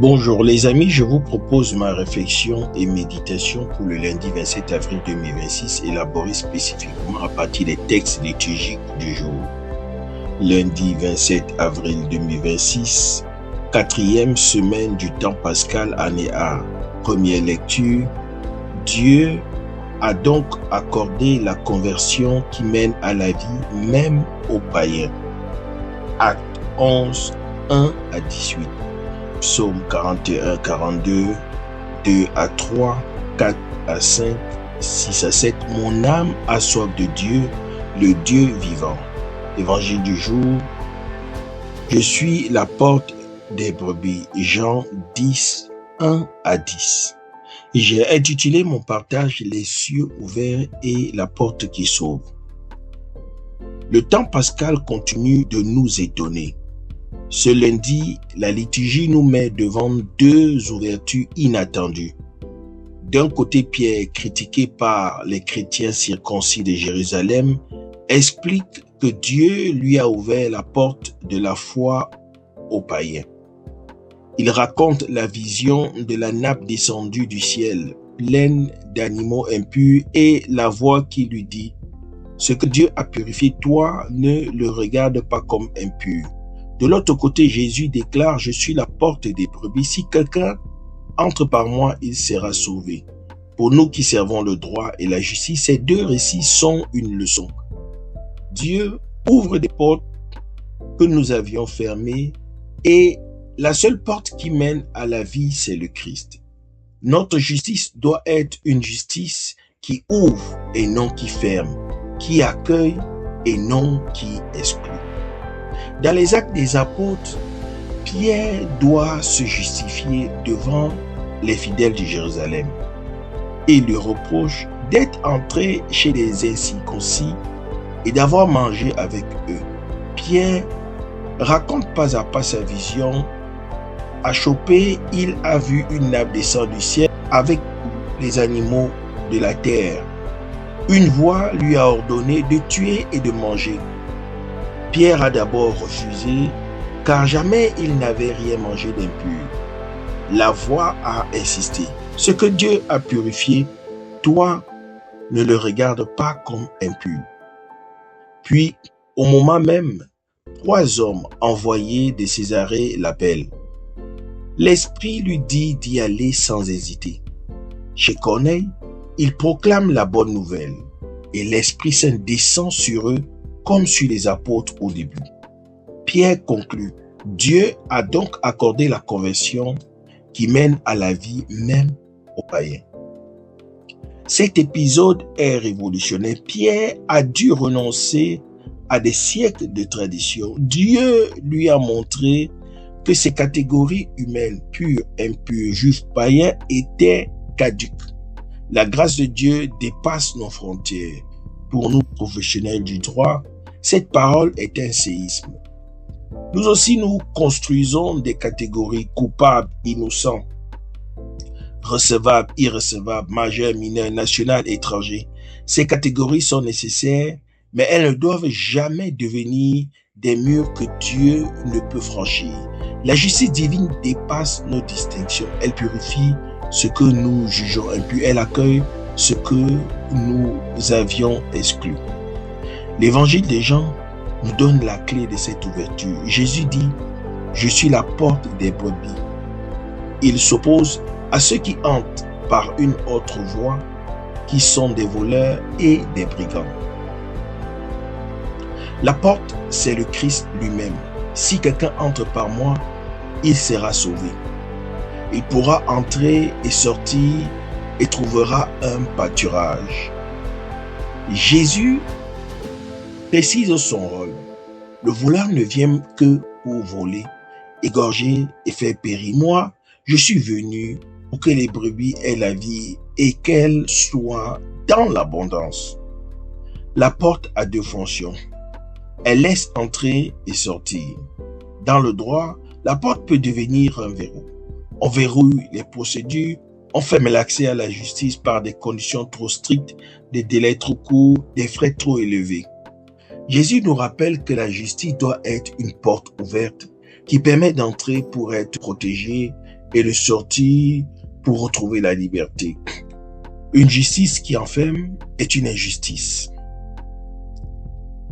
Bonjour les amis, je vous propose ma réflexion et méditation pour le lundi 27 avril 2026, élaborée spécifiquement à partir des textes liturgiques du jour. Lundi 27 avril 2026, quatrième semaine du temps pascal, année A. Première lecture, Dieu a donc accordé la conversion qui mène à la vie même aux païens. Acte 11, 1 à 18. Psaume 41, 42, 2 à 3, 4 à 5, 6 à 7. Mon âme a soif de Dieu, le Dieu vivant. Évangile du jour. Je suis la porte des brebis. Jean 10, 1 à 10. J'ai intitulé mon partage Les cieux ouverts et la porte qui sauve. Le temps pascal continue de nous étonner. Ce lundi, la liturgie nous met devant deux ouvertures inattendues. D'un côté, Pierre, critiqué par les chrétiens circoncis de Jérusalem, explique que Dieu lui a ouvert la porte de la foi aux païens. Il raconte la vision de la nappe descendue du ciel, pleine d'animaux impurs, et la voix qui lui dit « Ce que Dieu a purifié, toi, ne le regarde pas comme impur. » De l'autre côté, Jésus déclare « Je suis la porte des brebis. Si quelqu'un entre par moi, il sera sauvé. » Pour nous qui servons le droit et la justice, ces deux récits sont une leçon. Dieu ouvre des portes que nous avions fermées et la seule porte qui mène à la vie, c'est le Christ. Notre justice doit être une justice qui ouvre et non qui ferme, qui accueille et non qui exclut. Dans les actes des apôtres, Pierre doit se justifier devant les fidèles de Jérusalem. Et il lui reproche d'être entré chez les incirconcis et d'avoir mangé avec eux. Pierre raconte pas à pas sa vision. À Chopé, il a vu une nappe descendre du ciel avec les animaux de la terre. Une voix lui a ordonné de tuer et de manger. Pierre a d'abord refusé, car jamais il n'avait rien mangé d'impur. La voix a insisté. Ce que Dieu a purifié, toi, ne le regarde pas comme impur. Puis, au moment même, 3 hommes envoyés de Césarée l'appellent. L'Esprit lui dit d'y aller sans hésiter. Chez Corneille, il proclame la bonne nouvelle et l'Esprit Saint descend sur eux comme sur les apôtres au début. Pierre conclut, Dieu a donc accordé la conversion qui mène à la vie même aux païens. Cet épisode est révolutionnaire. Pierre a dû renoncer à des siècles de tradition. Dieu lui a montré que ces catégories humaines, pures, impures, juifs, païens, étaient caduques. La grâce de Dieu dépasse nos frontières. Pour nous professionnels du droit, cette parole est un séisme. Nous aussi, nous construisons des catégories coupables, innocents, recevables, irrecevables, majeurs, mineurs, national, étrangers. Ces catégories sont nécessaires, mais elles ne doivent jamais devenir des murs que Dieu ne peut franchir. La justice divine dépasse nos distinctions. Elle purifie ce que nous jugeons impur. Elle accueille ce que nous avions exclu. L'évangile des Jean nous donne la clé de cette ouverture. Jésus dit « Je suis la porte des brebis ». Il s'oppose à ceux qui entrent par une autre voie, qui sont des voleurs et des brigands. La porte, c'est le Christ lui-même. Si quelqu'un entre par moi, il sera sauvé. Il pourra entrer et sortir et trouvera un pâturage. Jésus précise son rôle. Le voleur ne vient que pour voler, égorger et faire périr. Moi, je suis venu pour que les brebis aient la vie et qu'elles soient dans l'abondance. La porte a 2 fonctions. Elle laisse entrer et sortir. Dans le droit, la porte peut devenir un verrou. On verrouille les procédures, on ferme l'accès à la justice par des conditions trop strictes, des délais trop courts, des frais trop élevés. Jésus nous rappelle que la justice doit être une porte ouverte qui permet d'entrer pour être protégé et de sortir pour retrouver la liberté. Une justice qui enferme est une injustice.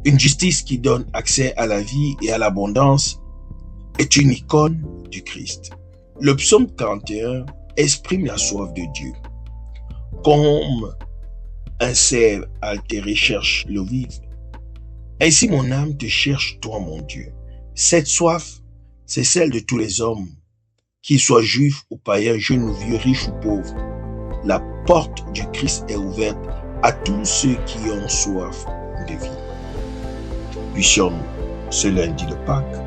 Une justice qui donne accès à la vie et à l'abondance est une icône du Christ. Le psaume 41 exprime la soif de Dieu. Comme un cerf altéré cherche l'eau vive, ainsi mon âme te cherche, toi mon Dieu. Cette soif, c'est celle de tous les hommes, qu'ils soient juifs ou païens, jeunes ou vieux, riches ou pauvres. La porte du Christ est ouverte à tous ceux qui ont soif de vie. Puissions-nous, ce lundi de Pâques,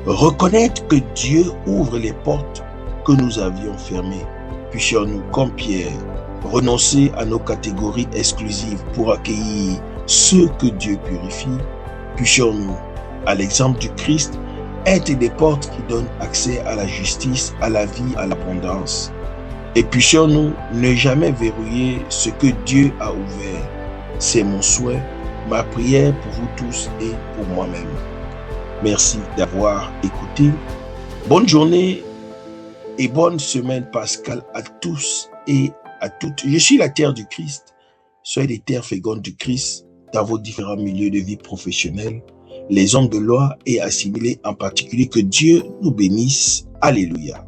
reconnaître que Dieu ouvre les portes que nous avions fermées. Puissions-nous, comme Pierre, renoncer à nos catégories exclusives pour accueillir ceux que Dieu purifie. Puissions-nous, à l'exemple du Christ, être des portes qui donnent accès à la justice, à la vie, à l'abondance. Et puissions-nous ne jamais verrouiller ce que Dieu a ouvert. C'est mon souhait, ma prière pour vous tous et pour moi-même. Merci d'avoir écouté. Bonne journée et bonne semaine pascale à tous et à toutes. Je suis la terre du Christ. Soyez des terres fécondes du Christ dans vos différents milieux de vie professionnels, les hommes de loi et assimilés en particulier. Que Dieu nous bénisse. Alléluia.